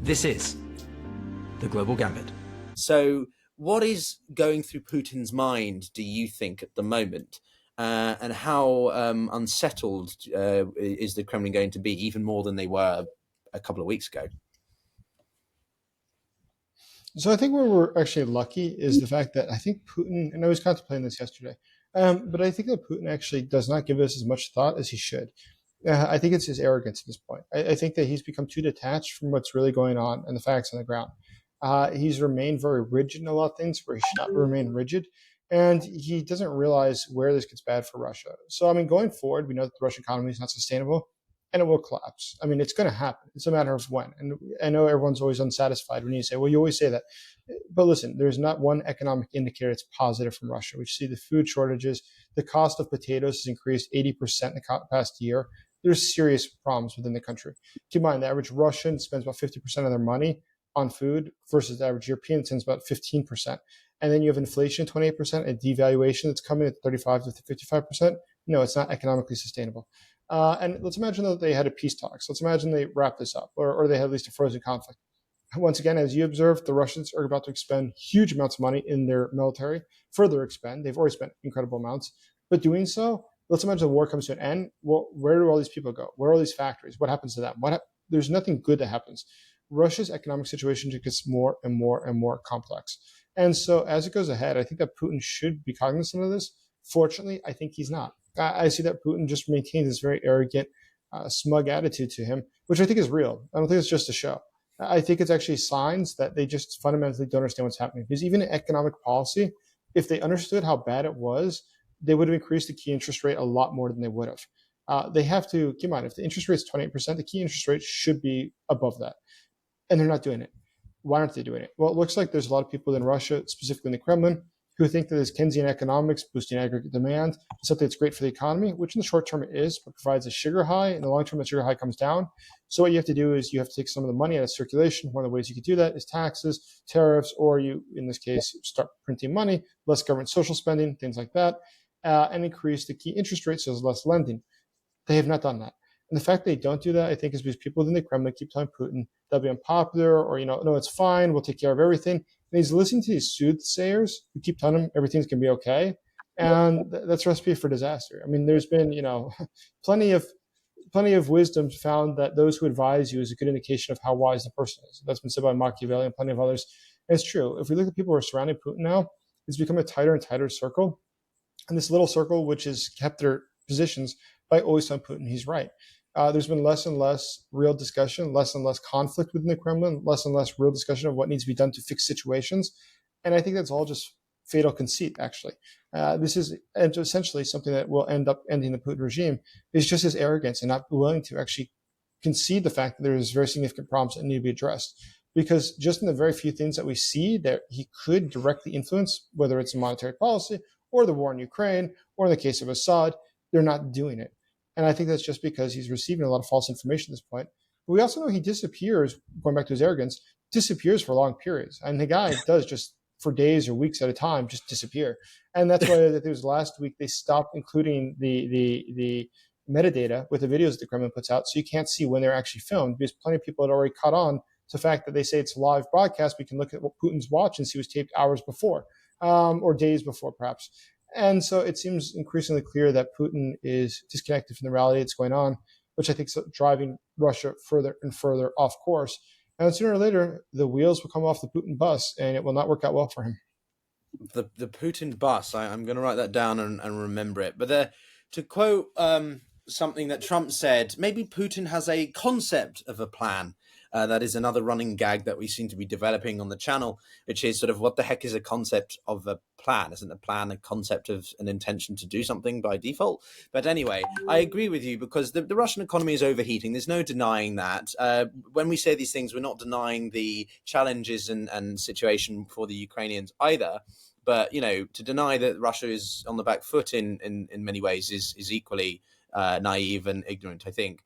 This is the Global Gambit. So what is going through Putin's mind, do you think, at the moment? And how unsettled is the Kremlin going to be, even more than they were a couple of weeks ago? So I think where we're actually lucky is the fact that I think Putin, and I was contemplating this yesterday, but I think that Putin actually does not give us as much thought as he should. I think it's his arrogance at this point. I think that he's become too detached from what's really going on and the facts on the ground. He's remained very rigid in a lot of things where he should not remain rigid. And he doesn't realize where this gets bad for Russia. So, I mean, going forward, we know that the Russian economy is not sustainable and it will collapse. I mean, it's going to happen. It's a matter of when. And I know everyone's always unsatisfied when you say, well, you always say that. But listen, there's not one economic indicator that's positive from Russia. We see the food shortages. The cost of potatoes has increased 80% in the past year. There's serious problems within the country. Keep in mind, the average Russian spends about 50% of their money on food versus the average European spends about 15%. And then you have inflation, 28%, and devaluation that's coming at 35 to 55%. No, it's not economically sustainable. And let's imagine that they had a peace talks. Let's imagine they wrap this up, or they had at least a frozen conflict. Once again, as you observed, the Russians are about to expend huge amounts of money in their military, further expend. They've already spent incredible amounts. But doing so, let's imagine the war comes to an end. Well, where do all these people go? Where are all these factories? What happens to them? There's nothing good that happens. Russia's economic situation just gets more and more and more complex. And so as it goes ahead, I think that Putin should be cognizant of this. Fortunately, I think he's not. I see that Putin just maintains this very arrogant, smug attitude to him, which I think is real. I don't think it's just a show. I think it's actually signs that they just fundamentally don't understand what's happening. Because even in economic policy, if they understood how bad it was, they would have increased the key interest rate a lot more than they would have. They have to, keep in mind, if the interest rate is 28%, the key interest rate should be above that. And they're not doing it. Why aren't they doing it? Well, it looks like there's a lot of people in Russia, specifically in the Kremlin, who think that this Keynesian economics, boosting aggregate demand, is something that's great for the economy, which in the short term it is, but provides a sugar high. In the long term, the sugar high comes down. So what you have to do is you have to take some of the money out of circulation. One of the ways you could do that is taxes, tariffs, or you, in this case, start printing money, less government social spending, things like that, and increase the key interest rate so there's less lending. They have not done that. And the fact they don't do that, I think, is because people within the Kremlin keep telling Putin they'll be unpopular, or, no, it's fine, we'll take care of everything. And he's listening to these soothsayers who keep telling him everything's going to be okay. And that's a recipe for disaster. I mean, there's been, plenty of wisdom found that those who advise you is a good indication of how wise the person is. That's been said by Machiavelli and plenty of others. And it's true. If we look at people who are surrounding Putin now, it's become a tighter and tighter circle. And this little circle, which has kept their positions by always telling Putin he's right. There's been less and less real discussion, less and less conflict within the Kremlin, less and less real discussion of what needs to be done to fix situations. And I think that's all just fatal conceit, actually. This is essentially something that will end up ending the Putin regime, is just his arrogance and not willing to actually concede the fact that there's very significant problems that need to be addressed. Because just in the very few things that we see that he could directly influence, whether it's a monetary policy or the war in Ukraine, or in the case of Assad, they're not doing it. And I think that's just because he's receiving a lot of false information at this point. But we also know he disappears, going back to his arrogance, disappears for long periods. And the guy does just for days or weeks at a time just disappear. And that's why it was last week they stopped including the metadata with the videos that the Kremlin puts out, so you can't see when they're actually filmed, because plenty of people had already caught on to the fact that they say it's a live broadcast. We can look at what Putin's watch and see was taped hours before, or days before perhaps. And so it seems increasingly clear that Putin is disconnected from the reality that's going on, which I think is driving Russia further and further off course. And sooner or later, the wheels will come off the Putin bus, and it will not work out well for him. The Putin bus, I'm going to write that down and remember it. But to quote something that Trump said, maybe Putin has a concept of a plan. That is another running gag that we seem to be developing on the channel, which is sort of, what the heck is a concept of a plan? Isn't a plan a concept of an intention to do something by default? But anyway, I agree with you, because the Russian economy is overheating. There's no denying that. When we say these things, we're not denying the challenges and situation for the Ukrainians either. But, to deny that Russia is on the back foot in many ways is equally naive and ignorant, I think.